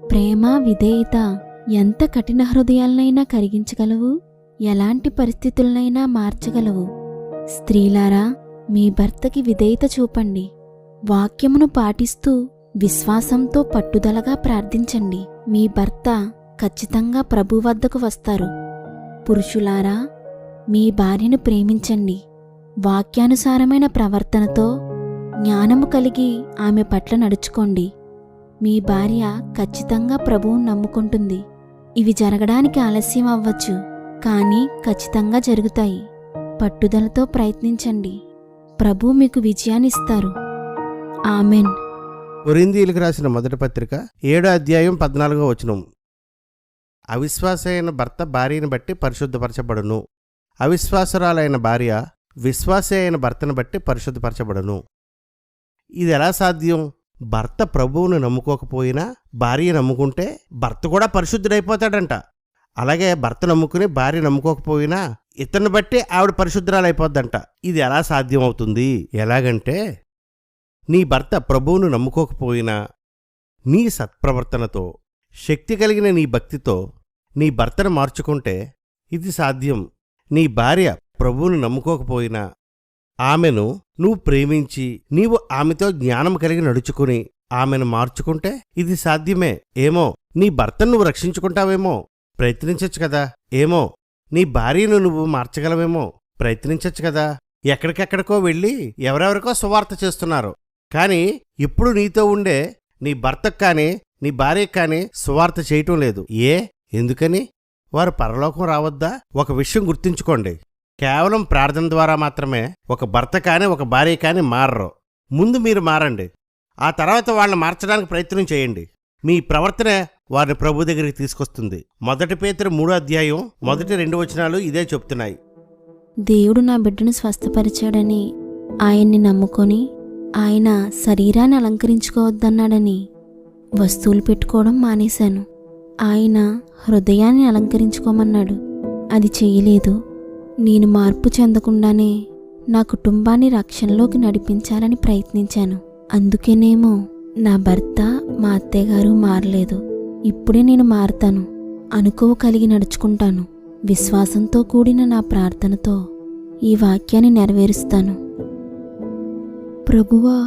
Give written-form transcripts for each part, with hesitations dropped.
ప్రేమ, విధేయత ఎంత కఠిన హృదయాలనైనా కరిగించగలవు, ఎలాంటి పరిస్థితులనైనా మార్చగలవు. స్త్రీలారా, మీ భర్తకి విధేయత చూపండి. వాక్యమును పాటిస్తూ విశ్వాసంతో పట్టుదలగా ప్రార్థించండి. మీ భర్త ఖచ్చితంగా ప్రభు వద్దకు వస్తారు. పురుషులారా, మీ భార్యను ప్రేమించండి. వాక్యానుసారమైన ప్రవర్తనతో జ్ఞానము కలిగి ఆమె పట్ల నడుచుకోండి. మీ భార్య ఖచ్చితంగా ప్రభువును నమ్ముకుంటుంది. ఇవి జరగడానికి ఆలస్యం అవ్వచ్చు, కానీ ఖచ్చితంగా జరుగుతాయి. పట్టుదలతో ప్రయత్నించండి. ప్రభు మీకు విజయాన్నిస్తారు. ఆమెన్. కొరింథీయులకు రాసిన మొదటి పత్రిక 7వ అధ్యాయం 14వ వచనం. అవిశ్వాసైన భర్త భార్యను బట్టి పరిశుద్ధపరచబడును, అవిశ్వాసురాలైన భార్య విశ్వాసి అయిన భర్తను బట్టి పరిశుద్ధపరచబడును. ఇది ఎలా సాధ్యం? భర్త ప్రభువును నమ్ముకోకపోయినా భార్య నమ్ముకుంటే భర్త కూడా పరిశుద్ధుడైపోతాడంట. అలాగే భర్త నమ్ముకుని భార్య నమ్ముకోకపోయినా ఇతన్ని బట్టి ఆవిడ పరిశుద్ధురాలైపోద్దంట. ఇది ఎలా సాధ్యం అవుతుంది? ఎలాగంటే, నీ భర్త ప్రభువును నమ్ముకోకపోయినా నీ సత్ప్రవర్తనతో, శక్తి కలిగిన నీ భక్తితో నీ భర్తను మార్చుకుంటే ఇది సాధ్యం. నీ భార్య ప్రభువును నమ్ముకోకపోయినా ఆమెను నువ్వు ప్రేమించి నీవు ఆమెతో జ్ఞానం కలిగి నడుచుకుని ఆమెను మార్చుకుంటే ఇది సాధ్యమే. ఏమో నీ భర్తను నువ్వు రక్షించుకుంటావేమో, ప్రయత్నించచ్చు కదా. ఏమో నీ భార్యను నువ్వు మార్చగలవేమో, ప్రయత్నించచ్చు కదా. ఎక్కడికెక్కడికో వెళ్ళి ఎవరెవరికో సువార్త చేస్తున్నారు, కానీ ఇప్పుడు నీతో ఉండే నీ భర్తకు కానీ నీ భార్యకు కానీ సువార్త చేయటం లేదు. ఎందుకని? వారు పరలోకం రావద్దా? ఒక విషయం గుర్తుంచుకోండి, కేవలం ప్రార్థన ద్వారా మాత్రమే ఒక భర్త కానీ ఒక భార్య కానీ మారరు. ముందు మీరు మారండి, ఆ తర్వాత వాళ్ళని మార్చడానికి ప్రయత్నం చేయండి. మీ ప్రవర్తనే వారిని ప్రభు దగ్గరికి తీసుకొస్తుంది. 1 పేతురు 3వ అధ్యాయం 1-2 వచనాలు ఇదే చెప్తున్నాయి. దేవుడు నా బిడ్డను స్వస్థపరిచాడని, ఆయన్ని నమ్ముకొని ఆయన శరీరాన్ని అలంకరించుకోవద్దన్నాడని వస్తువులు పెట్టుకోవడం మానేశాను. ఆయన హృదయాన్ని అలంకరించుకోమన్నాడు, అది చెయ్యలేదు. నేను మార్పు చెందకుండానే నా కుటుంబాన్ని రక్షణలోకి నడిపించాలని ప్రయత్నించాను. అందుకేనేమో నా భర్త, మా అత్తయ్యగారు మారలేదు. ఇప్పుడే నేను మారతాను. అనుకువ కలిగి నడుచుకుంటాను. విశ్వాసంతో కూడిన నా ప్రార్థనతో ఈ వాక్యాన్ని నెరవేరుస్తాను. ప్రభువా,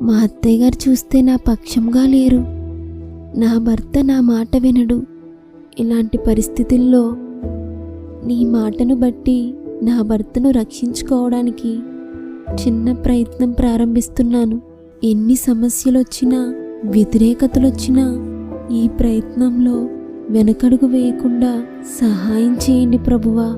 మా అత్తయ్యగారు చూస్తే నా పక్షంగా లేరు. నా భర్త నా మాట వినడు. ఇలాంటి పరిస్థితుల్లో నీ మాటను బట్టి నా భర్తను రక్షించుకోవడానికి చిన్న ప్రయత్నం ప్రారంభిస్తున్నాను. ఎన్ని సమస్యలొచ్చినా, వ్యతిరేకతలొచ్చినా ఈ ప్రయత్నంలో వెనకడుగు వేయకుండా సహాయం చేయండి ప్రభువా.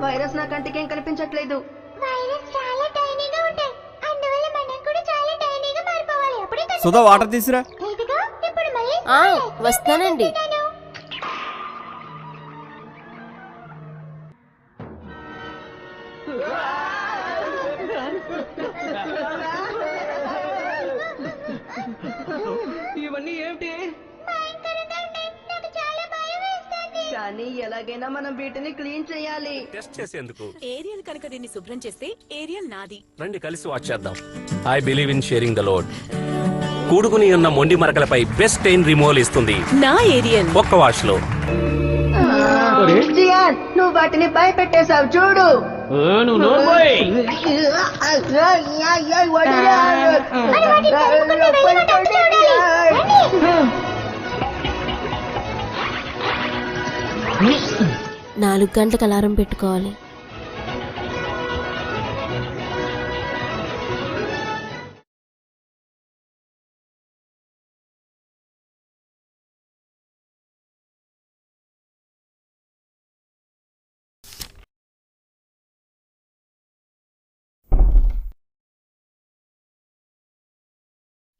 వైరస్ నా కంటికేం కనిపించట్లేదు. సుధా వాటర్ తీసురా. వస్తానండి. ఇవన్నీ ఏమిటి? కానీ ఎలాగైనా మనం వీటిని క్లీన్ చేయాలి. టెస్ట్ చేసేందుకు ఏరియల్ కనుక దీన్ని శుభ్రం చేస్తే ఏరియల్ నాది. రండి కలిసి వాచ్ చేద్దాం. I believe in sharing the load. కూడుకుని ఉన్న మొండి మరకలపై బెస్ట్ స్టెయిన్ రిమూవల్ ఇస్తుంది నా ఏరియల్ ఒక్క వాష్ లో. జియాన్, నువ్వు వాటిని భయపెట్టేశావు చూడు. నాలుగు గంటలకు అలారం పెట్టుకోవాలి.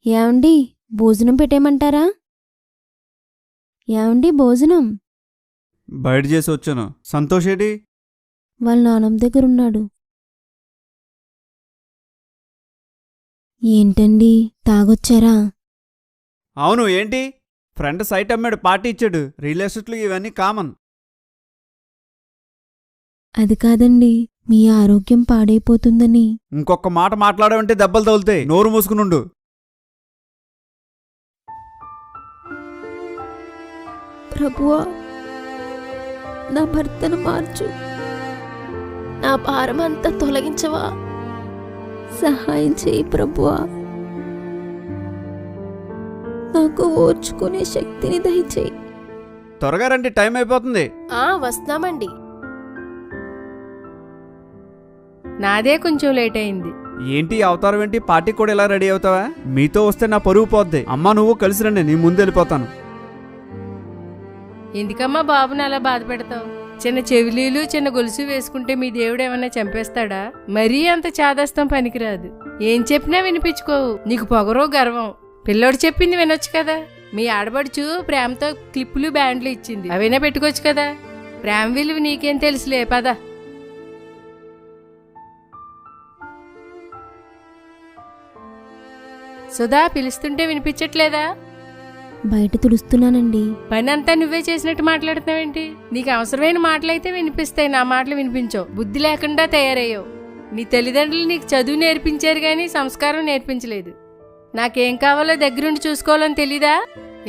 ఏమండి భోజనం పెట్టేయమంటారా? ఏమండి భోజనం? బయట చేసి వచ్చాను. సంతోష్ ఏడి? వాళ్ళ నాన్నమ్మ దగ్గర ఉన్నాడు. ఏంటండి తాగొచ్చారా? అవును, ఏంటి? ఫ్రెండ్ సైట్ అమ్మాడు, పార్టీ ఇచ్చాడు. రియల్ ఎస్టేట్లు ఇవన్నీ కామన్. అది కాదండి, మీ ఆరోగ్యం పాడైపోతుందని. ఇంకొక మాట మాట్లాడమంటే దెబ్బలు తగులుతాయి. నోరు మూసుకునుండు. ప్రభువా, నా భర్తను మార్చు, నా భారమంతా తొలగించవా, సహాయం చేయి ప్రభువా, నాకు ఓర్చుకునే శక్తిని దయచేయి. త్వరగా రండి, టైం అయిపోతుంది. వస్తామండి. నాదే కొంచెం లేట్ అయింది. ఏంటి అవతారం ఏంటి? పార్టీ కూడా ఇలా రెడీ అవుతావా? మీతో వస్తే నా పరువు పోద్ది. అమ్మా నువ్వు కలిసి రండి, నీ ముందు వెళ్ళిపోతాను. ఎందుకమ్మా బాబుని అలా బాధ పెడతావు? చిన్న చెవిలీలు చిన్న గొలుసు వేసుకుంటే మీ దేవుడు ఏమన్నా చంపేస్తాడా? మరీ అంత చాదస్తం పనికిరాదు. ఏం చెప్పినా వినిపించుకోవు. నీకు పొగరో గర్వం. పిల్లోడు చెప్పింది వినొచ్చు కదా. మీ ఆడబడుచు ప్రేమతో క్లిప్పులు బ్యాండ్లు ఇచ్చింది, అవైనా పెట్టుకోవచ్చు కదా. ప్రేమ విలువ నీకేం తెలుసులే, పద. సుధా, పిలుస్తుంటే వినిపించట్లేదా? బయట తుడుస్తున్నానండి. పనంతా నువ్వే చేసినట్టు మాట్లాడుతున్నావేంటి? నీకు అవసరమైన మాటలైతే వినిపిస్తాయి, నా మాటలు వినిపించవు. బుద్ధి లేకుండా తయారయ్యావు. నీ తల్లిదండ్రులు నీకు చదువు నేర్పించారు గాని సంస్కారం నేర్పించలేదు. నాకేం కావాలో దగ్గరుండి చూసుకోవాలని తెలీదా?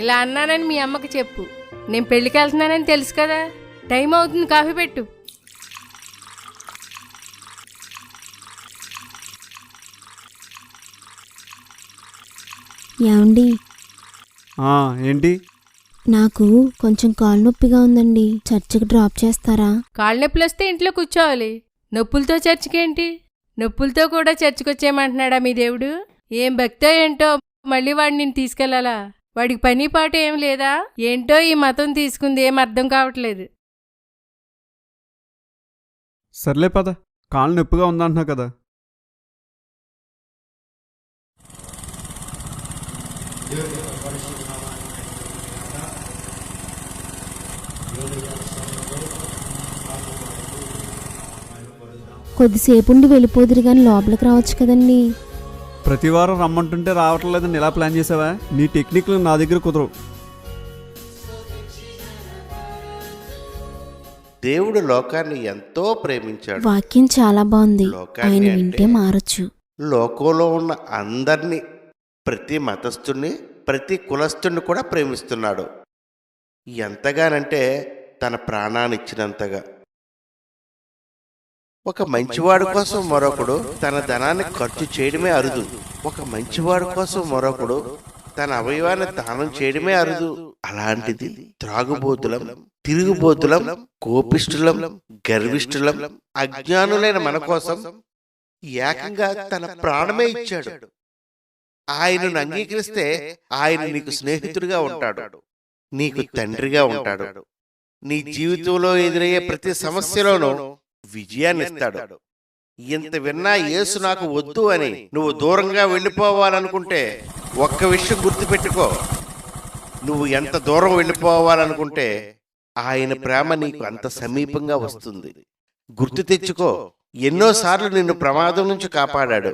ఇలా అన్నానని మీ అమ్మకి చెప్పు. నేను పెళ్లికి వెళ్తున్నానని తెలుసు కదా. టైం అవుతుంది, కాఫీ పెట్టు. ఏమండి, ఏంటి? నాకు కొంచెం కాలు నొప్పిగా ఉందండి, చర్చికి డ్రాప్ చేస్తారా? కాళ్ళు నొప్పులు వస్తే ఇంట్లో కూర్చోవాలి. నొప్పులతో చర్చికేంటి? నొప్పులతో కూడా చర్చికొచ్చేయమంటున్నాడా మీ దేవుడు? ఏం భక్తో ఏంటో, మళ్ళీ వాడిని నేను తీసుకెళ్లాలా? వాడికి పని పాటు ఏం లేదా? ఏంటో ఈ మతం తీసుకుంది, ఏం అర్థం కావట్లేదు. సర్లే పద, కాళ్ళు నొప్పిగా ఉందంటున్నావు కదా. కొద్దిసేపుండి వెళ్ళిపోదురు గాని లోపలికి రావచ్చు కదండి. ప్రతివారం రమ్మంటుంటే రావట్లేదని ఎలా ప్లాన్ చేసావా? నీ టెక్నిక్లు నా దగ్గర కుదరవు. దేవుడు లోకాన్ని ఎంతో ప్రేమించాడు. వాక్యం చాలా బాగుంది, లోకాన్ని ఆయన అంటే వింటే మారచ్చు. లోకంలో ఉన్న అందరినీ, ప్రతి మతస్థుణ్ణి, ప్రతి కులస్థుణ్ణి కూడా ప్రేమిస్తున్నాడు. ఎంతగానంటే తన ప్రాణాన్ని ఇచ్చినంతగా. ఒక మంచివాడు కోసం మరొకడు తన ధనాన్ని ఖర్చు చేయడమే అరుదు. ఒక మంచివాడు కోసం మరొకడు తన అవయవాన్ని దానం చేయడమే అరుదు. అలాంటిది త్రాగుబోతులం, తిరుగుబోతులం, కోపిష్ఠులం, గర్విష్ఠులం, అజ్ఞానులైన మన కోసం ఏకంగా తన ప్రాణమే ఇచ్చాడు. ఆయనను అంగీకరిస్తే ఆయన నీకు స్నేహితుడిగా ఉంటాడు, నీకు తండ్రిగా ఉంటాడు. నీ జీవితంలో ఎదురయ్యే ప్రతి సమస్యలోనూ విజయాన్ని ఇస్తాడు. ఇంత విన్నా యేసు నాకు వద్దు అని నువ్వు దూరంగా వెళ్ళిపోవాలనుకుంటే ఒక్క విషయం గుర్తుపెట్టుకో. నువ్వు ఎంత దూరం వెళ్ళిపోవాలనుకుంటే ఆయన ప్రేమ నీకు అంత సమీపంగా వస్తుంది. గుర్తు తెచ్చుకో, ఎన్నోసార్లు నిన్ను ప్రమాదం నుంచి కాపాడాడు,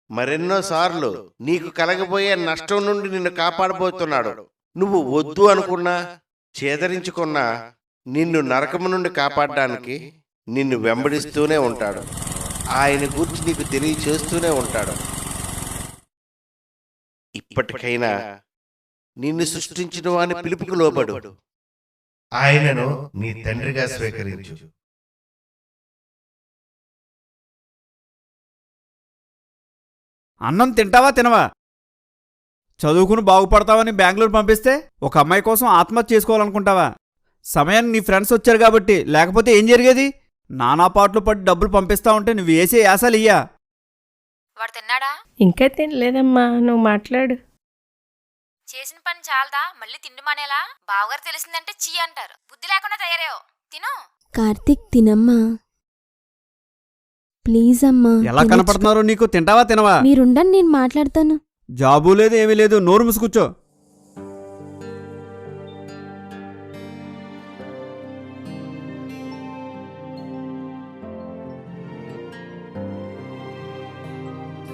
మరెన్నోసార్లు నీకు కలగబోయే నష్టం నుండి నిన్ను కాపాడబోతున్నాడు. నువ్వు వద్దు అనుకున్నా, చేదరించుకున్నా నిన్ను నరకము నుండి కాపాడడానికి నిన్ను వెంబడిస్తూనే ఉంటాడు. ఆయన గురించి నీకు తెలియచేస్తూనే ఉంటాడు. ఇప్పటికైనా నిన్ను సృష్టించిన వాని పిలుపుకు లోబడు. ఆయనను నీ తండ్రిగా స్వీకరించు. అన్నం తింటావా తినవా? చదువుకుని బాగుపడతావని బెంగళూరు పంపిస్తే ఒక అమ్మాయి కోసం ఆత్మహత్య చేసుకోవాలనుకుంటావా? సమయాన్ని నీ ఫ్రెండ్స్ వచ్చారు కాబట్టి, లేకపోతే ఏం జరిగేది? నానా పాటలు పడి డబ్బులు పంపిస్తా ఉంటే నువ్వు వేసే యాసలు ఇయ్యా? వాడు తిన్నాడా? ఇంకా తినలేదమ్మా, నువ్వు మాట్లాడు. చేసిన పని చాలదా మళ్ళీ తిండి మానేలా? బావగారు తెలిసిందంటే చీ అంటారు. బుద్ధి లేకుండా తయారయ్యో. తిను. కార్తీక్ తినమ్మా, ప్లీజ్ అమ్మా. ఎలా తినొచ్చు. కనపడుతున్నారో నీకు? తింటావా తినవా? మీరుండండి, నేను మాట్లాడతాను. జాబు లేదు, ఏమీ లేదు, నోరు మూసుకూర్చో.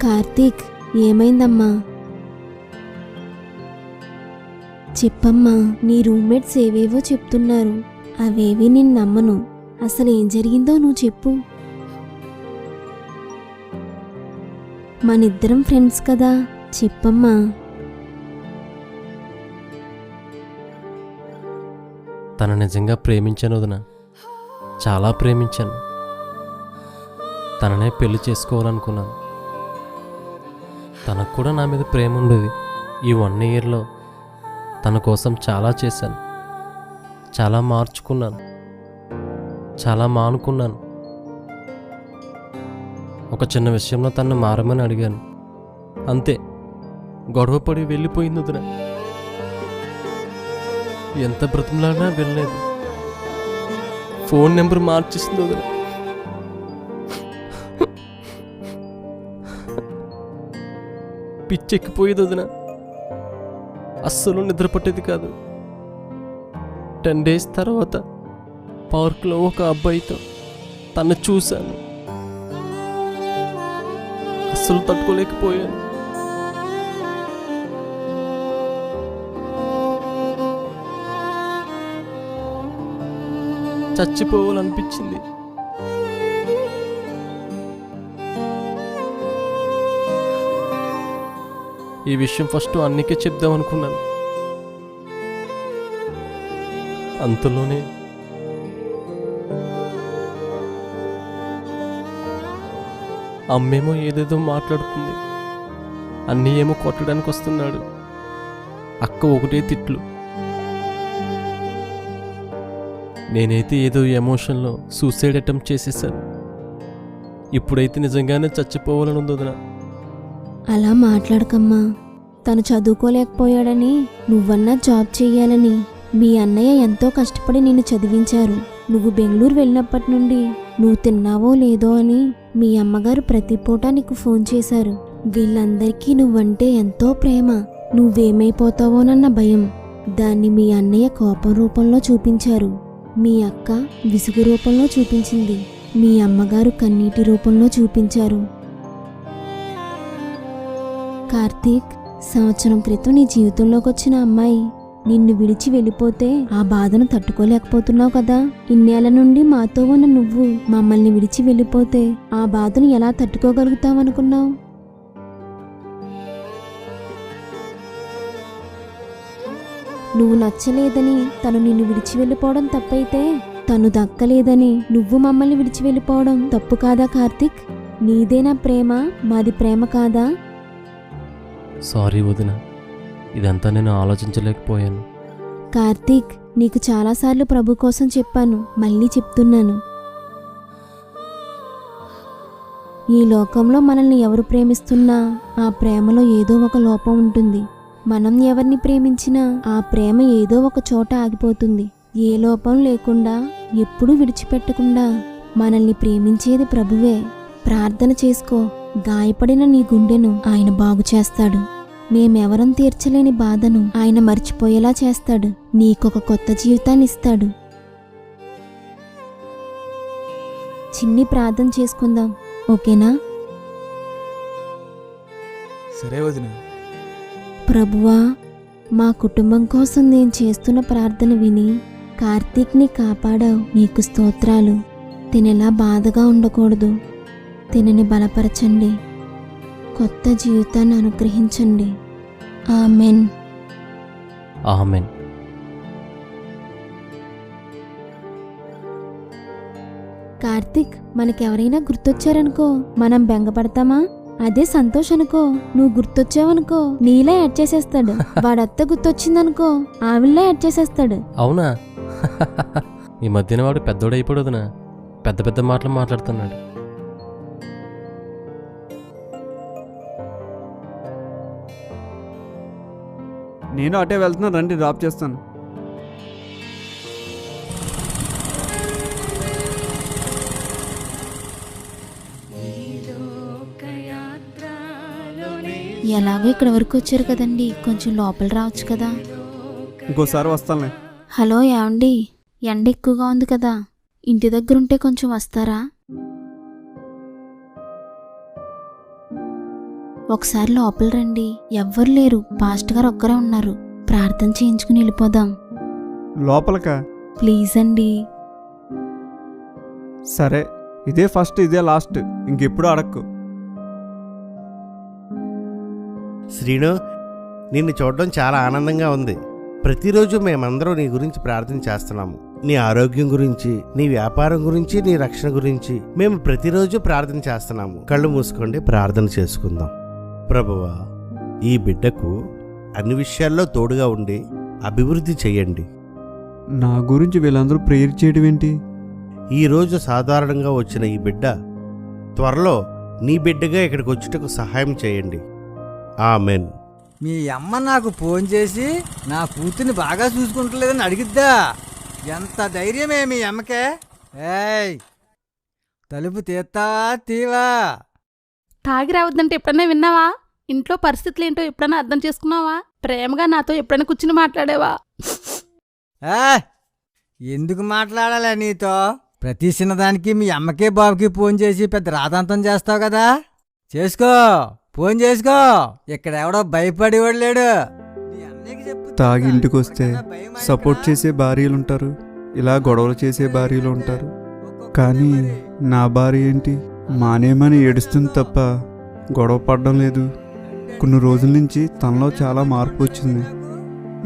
కార్తీక్, ఏమైందమ్మా? చెప్పమ్మా. నీ రూమ్మేట్స్ ఏవేవో చెప్తున్నారు, అవేవి నేను నమ్మను. అసలు ఏం జరిగిందో నువ్వు చెప్పు. మనిద్దరం ఫ్రెండ్స్ కదా, చెప్పమ్మా. తను నిజంగా ప్రేమించాను వదిన, చాలా ప్రేమించాను. తననే పెళ్లి చేసుకోవాలనుకున్నాను. తనకు కూడా నా మీద ప్రేమ ఉండేది. ఈ 1 ఇయర్లో తన కోసం చాలా చేశాను, చాలా మార్చుకున్నాను, చాలా మానుకున్నాను. ఒక చిన్న విషయంలో తనను మారమని అడిగాను, అంతే, గొడవపడి వెళ్ళిపోయింది వదిన. ఎంత బ్రతిమలాడినా వెళ్ళలేదు. ఫోన్ నెంబర్ మార్చేసింది వదిన. పిచ్చెక్కిపోయేది వదిన. అస్సలు నిద్ర పట్టేది కాదు. 10 డేస్ తర్వాత పార్క్లో ఒక అబ్బాయితో తను చూశాను. అస్సలు తట్టుకోలేకపోయాను. చచ్చిపోవాలనిపించింది. ఈ విషయం ఫస్ట్ అన్నికే చెప్దాం అనుకున్నాను. అంతలోనే అమ్మేమో ఏదేదో మాట్లాడుతుంది. అన్నీ ఏమో కొట్టడానికి వస్తున్నాడు. అక్క ఒకటే తిట్లు. నేనైతే ఏదో ఎమోషన్లో సూసైడ్ అటెంప్ట్ చేసేసాను. ఇప్పుడైతే నిజంగానే చచ్చిపోవాలని ఉంది వదిన. అలా మాట్లాడకమ్మా. తను చదువుకోలేకపోయాడని నువ్వన్నా జాబ్ చెయ్యాలని మీ అన్నయ్య ఎంతో కష్టపడి నిన్ను చదివించారు. నువ్వు బెంగళూరు వెళ్ళినప్పటి నుండి నువ్వు తిన్నావో లేదో అని మీ అమ్మగారు ప్రతి పూట నీకు ఫోన్ చేశారు. వీళ్ళందరికీ నువ్వంటే ఎంతో ప్రేమ. నువ్వేమైపోతావోనన్న భయం. దాన్ని మీ అన్నయ్య కోపం రూపంలో చూపించారు. మీ అక్క విసుగు రూపంలో చూపించింది. మీ అమ్మగారు కన్నీటి రూపంలో చూపించారు. కార్తీక్, సంవత్సరం క్రితం నీ జీవితంలోకి వచ్చిన అమ్మాయి నిన్ను విడిచి వెళ్ళిపోతే ఆ బాధను తట్టుకోలేకపోతున్నావు కదా. ఇన్నేళ్ల నుండి మాతో ఉన్న నువ్వు మమ్మల్ని విడిచి వెళ్ళిపోతే ఆ బాధను ఎలా తట్టుకోగలుగుతావనుకున్నావు? నువ్వు నచ్చలేదని తను నిన్ను విడిచి వెళ్ళిపోవడం తప్పైతే, తను దక్కలేదని నువ్వు మమ్మల్ని విడిచి వెళ్ళిపోవడం తప్పు కాదా కార్తీక్? నీదేనా ప్రేమ, మాది ప్రేమ కాదా? సారీ వదిన, ఇదంతా నేను ఆలోచించలేకపోయాను. కార్తీక్, నీకు చాలాసార్లు ప్రభు కోసం చెప్పాను, మళ్ళీ చెప్తున్నాను. ఈ లోకంలో మనల్ని ఎవరు ప్రేమిస్తున్నా ఆ ప్రేమలో ఏదో ఒక లోపం ఉంటుంది. మనం ఎవరిని ప్రేమించినా ఆ ప్రేమ ఏదో ఒక చోట ఆగిపోతుంది. ఏ లోపం లేకుండా, ఎప్పుడూ విడిచిపెట్టకుండా మనల్ని ప్రేమించేది ప్రభువే. ప్రార్థన చేసుకో. గాయపడిన నీ గుండెను ఆయన బాగు చేస్తాడు. మేమెవరం తీర్చలేని బాధను ఆయన మర్చిపోయేలా చేస్తాడు. నీకొక కొత్త జీవితాన్ని ఇస్తాడు. చిన్ని ప్రార్థన చేసుకుందాం, ఓకేనా? సరే వదిన. ప్రభువా, మా కుటుంబం కోసం నేను చేస్తున్న ప్రార్థన విని కార్తీక్ని కాపాడావు. నీకు స్తోత్రాలు. తినెలా బాధగా ఉండకూడదు. తినని బలపరచండి. కొత్త జీవితాన్ని అనుగ్రహించండి. ఆమెన్. ఆమెన్. కార్తీక్, మనకెవరైనా గుర్తొచ్చారనుకో, మనం బెంగపడతామా? అదే సంతోష్ అనుకో, నువ్వు గుర్తొచ్చావనుకో నీలా యాడ్ చేసేస్తాడు. వాడత్త గుర్తొచ్చిందనుకో ఆవిల్లా యాడ్ చేసేస్తాడు. అవునా? ఈ మధ్యన వాడు పెద్దోడైపోడునా, పెద్ద పెద్ద మాటలు మాట్లాడుతున్నాడు. నేను అటే వెళ్తున్నాను, రండి డ్రాప్ చేస్తాను. ఎలాగో ఇక్కడ వరకు వచ్చారు కదండి, కొంచెం లోపల రావచ్చు కదా. ఇంకోసారి వస్తానులే. హలో ఏమండి, ఎండ ఎక్కువగా ఉంది కదా, ఇంటి దగ్గర ఉంటే కొంచెం వస్తారా? ఒకసారి లోపల రండి. ఎవ్వరు లేరు, పాస్ట్ గారు ఒక్కరే ఉన్నారు. ప్రార్థన చేయించుకుని వెళ్ళిపోదాం. లోపలకా? ప్లీజ్ అండి. సరే, ఇదే ఫస్ట్ ఇదే లాస్ట్, ఇంకెప్పుడు అడక్కు. శ్రీను, నిన్ను చూడడం చాలా ఆనందంగా ఉంది. ప్రతిరోజు మేమందరం నీ గురించి ప్రార్థన చేస్తున్నాము. నీ ఆరోగ్యం గురించి, నీ వ్యాపారం గురించి, నీ రక్షణ గురించి మేము ప్రతిరోజు ప్రార్థన చేస్తున్నాము. కళ్ళు మూసుకోండి, ప్రార్థన చేసుకుందాం. ప్రభువా, ఈ బిడ్డకు అన్ని విషయాల్లో తోడుగా ఉండి అభివృద్ధి చెయ్యండి. నా గురించి వీళ్ళందరూ ప్రేయర్ చేయడం ఏంటి? ఈరోజు సాధారణంగా వచ్చిన ఈ బిడ్డ త్వరలో నీ బిడ్డగా ఇక్కడికి వచ్చుటకు సహాయం చేయండి. ఆమెన్. మీ అమ్మ నాకు ఫోన్ చేసి నా కూతుర్ని బాగా చూసుకుంటలేదని అడిగిద్దా? ఎంత ధైర్యమే మీ అమ్మకే? ఏయ్, తలుపు తీస్తావా తీవా? తాగి రావద్దంటే ఎప్పుడన్నా విన్నావా? ఇంట్లో పరిస్థితులు ఏంటో ఎప్పుడన్నా అర్థం చేసుకున్నావా? ప్రేమగా నాతో ఎప్పుడైనా కూర్చుని మాట్లాడేవా? ఎందుకు మాట్లాడాలా నీతో? ప్రతి చిన్నదానికి మీ అమ్మకే బాబుకి ఫోన్ చేసి పెద్ద రాతాంతం చేస్తావు కదా. చేసుకో, ఫోన్ చేసుకో. ఇక్కడ ఎవడో భయపడేవాడు లేడు. తాగి ఇంటికి వస్తే సపోర్ట్ చేసే భార్యలుంటారు, ఇలా గొడవలు చేసే భార్యలు ఉంటారు. కానీ నా భార్య ఏంటి, మానేమని ఏడుస్తుంది తప్ప గొడవ పడడం లేదు. కొన్ని రోజుల నుంచి తనలో చాలా మార్పు వచ్చింది.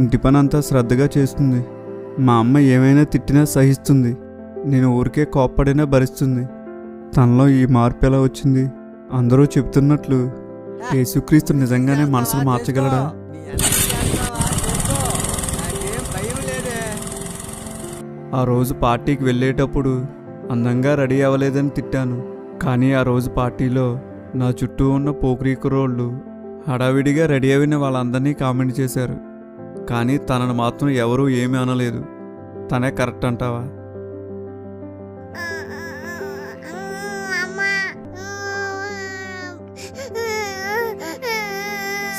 ఇంటి పని అంతా శ్రద్ధగా చేస్తుంది. మా అమ్మ ఏమైనా తిట్టినా సహిస్తుంది. నేను ఊరికే కోప్పడినా భరిస్తుంది. తనలో ఈ మార్పు ఎలా వచ్చింది? అందరూ చెప్తున్నట్లు యేసుక్రీస్తు నిజంగానే మనసును మార్చగలడా? ఆ రోజు పార్టీకి వెళ్ళేటప్పుడు అందంగా రెడీ అవ్వలేదని తిట్టాను. కానీ ఆ రోజు పార్టీలో నా చుట్టూ ఉన్న పోకిరీ కుర్రోళ్ళు హడావిడిగా రెడీ అయిన వాళ్ళందరినీ కామెంట్ చేశారు. కానీ తనను మాత్రం ఎవరూ ఏమీ అనలేదు. తనే కరెక్ట్ అంటావా?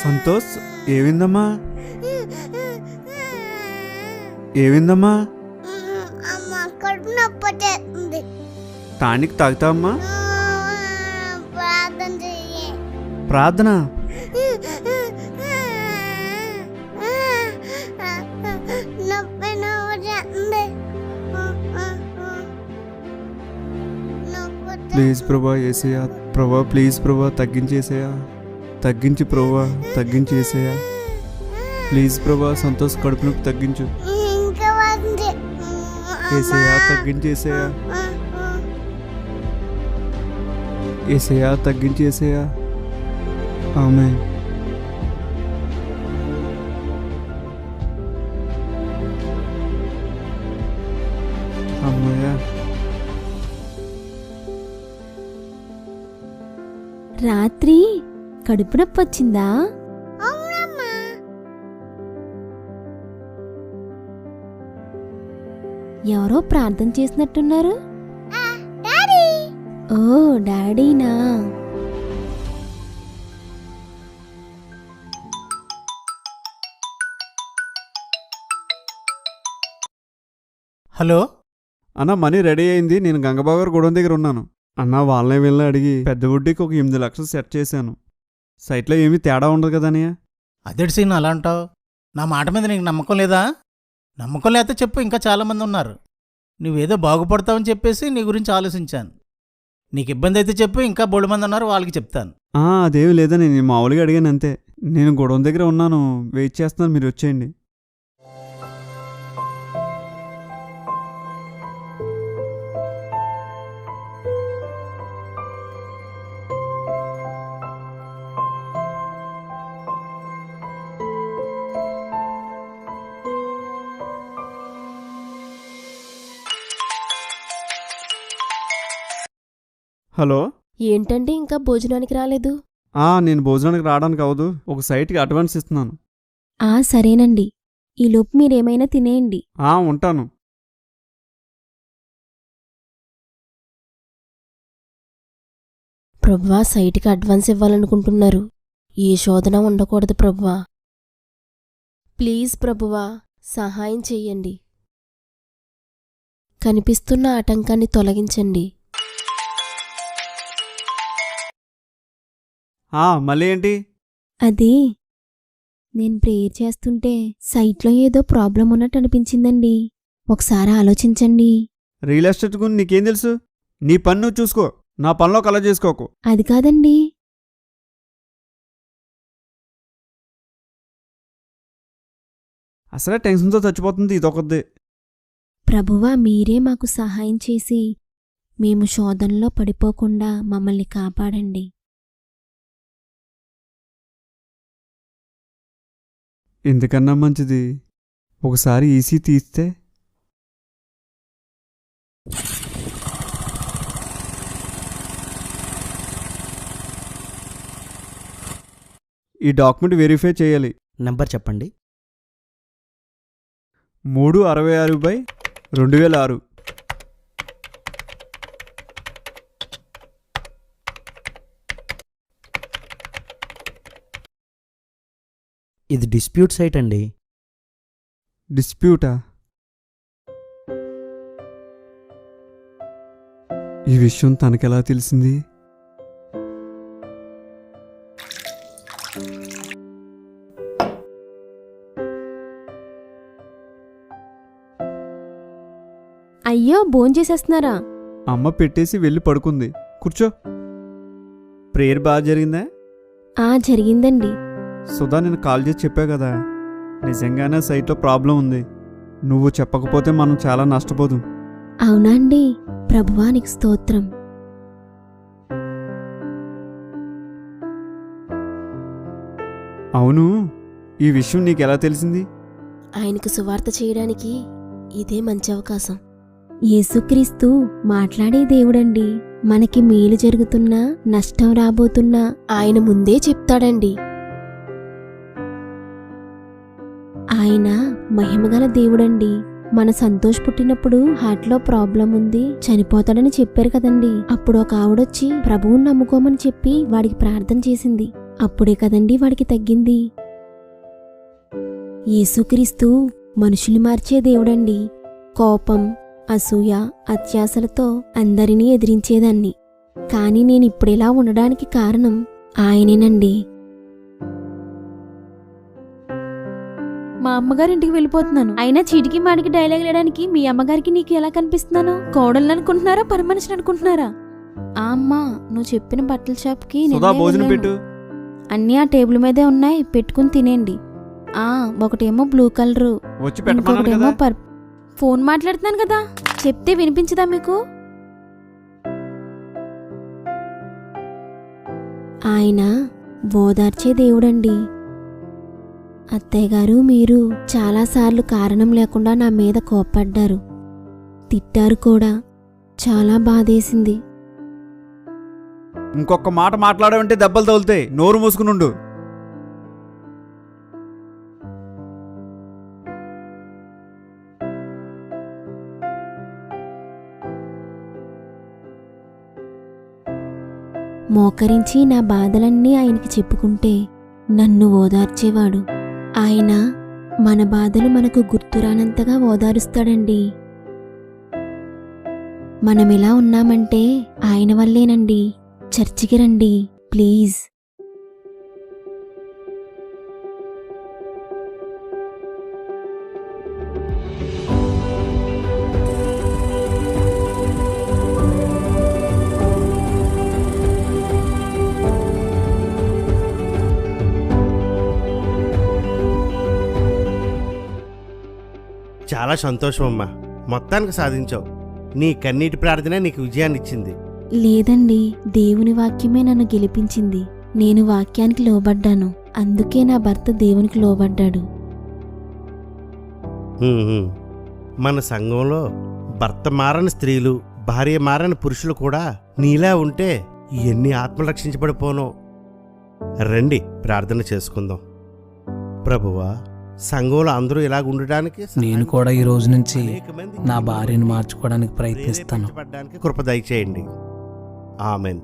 సంతోష్, ఏవిందమ్మా? ఏవిందమ్మా? టానిక్ తాగుతావమ్మా? ప్రార్థన? ప్లీజ్ ప్రభా ఏసయ్యా, ప్రభా ప్లీజ్ ప్రభా తగ్గించేసేయా, తగ్గించి ప్రభా తగ్గించేసేయా. ప్లీజ్ ప్రభా సంతోష్ కడుపు నొప్పి తగ్గించు. ఏసయ్యా తగ్గించేసేయా, ఏసయ్యా తగ్గించేసేయా. ఆమేన్. అమ్మయ్యా. రాత్రి కడుపు నొప్పి వచ్చిందా? ఎవరో ప్రార్థన చేసినట్టున్నారు. ఓ డాడీనా? హలో అన్న, మనీ రెడీ అయింది. నేను గంగబాబు గారు గొడవ దగ్గర ఉన్నాను. అన్న, వాళ్ళని వీళ్ళని అడిగి పెద్ద వడ్డీకి ఒక 8 లక్షలు సెట్ చేశాను. సైట్లో ఏమీ తేడా ఉండదు కదా అన్నయ్య? అదేంటి సీన్ అలా అంటావు? నా మాట మీద నీకు నమ్మకం లేదా? నమ్మకం లేకపోతే చెప్పు, ఇంకా చాలామంది ఉన్నారు. నువ్వేదో బాగుపడతావని చెప్పేసి నీ గురించి ఆలోచించాను. నీకు ఇబ్బంది అయితే చెప్పు, ఇంకా బోల్డ్ మంది ఉన్నారు, వాళ్ళకి చెప్తాను. అదేమి లేదని నేను మామూలుగా అడిగాను అంతే. నేను గొడవ దగ్గర ఉన్నాను, వెయిట్ చేస్తున్నాను, మీరు వచ్చేయండి. హలో. ఏంటంటే ఇంకా భోజనానికి రాలేదు? నేను భోజనానికి రావడానికి అవదు, ఒక సైట్కి అడ్వాన్స్ ఇస్తున్నాను. సరేనండి. ఈలోపు మీరేమైనా తినేయండి. ఉంటాను. ప్రభువా, సైట్కి అడ్వాన్స్ ఇవ్వాలనుకుంటున్నారు. ఏ శోధన ఉండకూడదు ప్రభువా. ప్లీజ్ ప్రభువా, సహాయం చెయ్యండి. కనిపిస్తున్న ఆటంకాన్ని తొలగించండి. మళ్ళీ ఏంటి? అది నేను ప్రేయర్ చేస్తుంటే సైట్లో ఏదో ప్రాబ్లం ఉన్నట్టు అనిపించిందండి. ఒకసారి ఆలోచించండి. రియల్ ఎస్టేట్ గురించి నీకేం తెలుసు? నీ పని నువ్వు చూసుకో, నా పనిలో కల చేసుకోకు. అది కాదండి. అసలే టెన్షన్తో చచ్చిపోతుంది ఇదొకద్దే. ప్రభువా, మీరే మాకు సహాయం చేసి మేము శోధనలో పడిపోకుండా మమ్మల్ని కాపాడండి. ఎందుకన్నా మంచిది ఒకసారి ఈసీ తీస్తే. ఈ డాక్యుమెంట్ వెరిఫై చేయాలి. నెంబర్ చెప్పండి. 366/2006. ఇది డిస్ప్యూట్ సైట్ అండి. డిస్ప్యూటా? ఈ విషయం తనకెలా తెలిసింది? అయ్యో, భోంచేసేస్తున్నారా? అమ్మ పెట్టేసి వెళ్ళి పడుకుంది. కూర్చో. ప్రేయర్ బాగా జరిగిందా? జరిగిందండి. సుధా, నేను కాల్ చేసి చెప్పా కదా, నిజంగానే సైట్లో ప్రాబ్లం ఉంది. నువ్వు చెప్పకపోతే మనం చాలా నష్టపోదు. అవునా అండి? ప్రభువానికి స్తోత్రం. అవును, ఈ విషయం నీకెలా తెలిసింది? ఆయనకు సువార్త చేయడానికి ఇదే మంచి అవకాశం. యేసుక్రీస్తు మాట్లాడే దేవుడండి. మనకి మేలు జరుగుతున్నా నష్టం రాబోతున్నా ఆయన ముందే చెప్తాడండి. ఆయన మహిమగల దేవుడండి. మన సంతోష్ పుట్టినప్పుడు హార్ట్లో ప్రాబ్లం ఉంది, చనిపోతాడని చెప్పారు కదండి. అప్పుడు ఒక ఆవిడొచ్చి ప్రభువుని నమ్ముకోమని చెప్పి వాడికి ప్రార్థన చేసింది. అప్పుడే కదండి వాడికి తగ్గింది. యేసుక్రీస్తు మనుషులు మార్చే దేవుడండి. కోపం, అసూయ, అత్యాశలతో అందరినీ ఎదిరించేదాన్ని. కాని నేనిప్పుడిలా ఉండడానికి కారణం ఆయనేనండి. మా అమ్మగారింటికి వెళ్ళిపోతున్నాను. అయినా చీటికి మాడికి డైలాగ్ లేడానికి మీ అమ్మగారికి నీకు ఎలా కనిపిస్తున్నాను? కోడళ్ళు అనుకుంటున్నారా, పని మనిషిని అనుకుంటున్నారా? అమ్మా, నువ్వు చెప్పిన బట్టల షాప్కి భోజనం పెట్టు. అన్నీ ఆ టేబుల్ మీదే ఉన్నాయి, పెట్టుకుని తినేయండి. ఒకటేమో బ్లూ కలరు, ఇంకొకటేమో ఫోన్ మాట్లాడుతున్నాను కదా, చెప్తే వినిపించదా మీకు? ఆయన ఓదార్చే దేవుడండి. అత్తయ్య గారు, మీరు చాలాసార్లు కారణం లేకుండా నా మీద కోప్పడ్డారు, తిట్టారు కూడా. చాలా బాధేసింది. ఇంకొక మాట మాట్లాడమంటే దెబ్బలు తగులుతాయి. నోరు మూసుకునుండు. మోకరించి నా బాధలన్నీ ఆయనకి చెప్పుకుంటే నన్ను ఓదార్చేవాడు. ఆయన మన బాధలు మనకు గుర్తురానంతగా ఓదారుస్తాడండి. మనమిలా ఉన్నామంటే ఆయన వల్లేనండి. చర్చికి రండి ప్లీజ్. చాలా సంతోషం అమ్మా, మొత్తానికి సాధించావు. నీ కన్నీటి ప్రార్థనే నీకు విజయాన్ని ఇచ్చింది. లేదండి, దేవుని వాక్యమే నన్ను గెలిపించింది. నేను వాక్యానికి లోబడ్డాను, అందుకే నా భర్త దేవునికి లోబడ్డాడు. మన సంఘంలో భర్త మారని స్త్రీలు, భార్య మారని పురుషులు కూడా నీలా ఉంటే ఎన్ని ఆత్మలు రక్షించబడిపోనో. రండి ప్రార్థన చేసుకుందాం. ప్రభువా, సంఘంలో అందరూ ఇలాగ ఉండడానికి నేను కూడా ఈ రోజు నుంచి అనేక మంది నా భార్యను మార్చుకోవడానికి ప్రయత్నిస్తాను. ప్రేరేపించబడ్డానికి కృప దయచేయండి. ఆమెన్.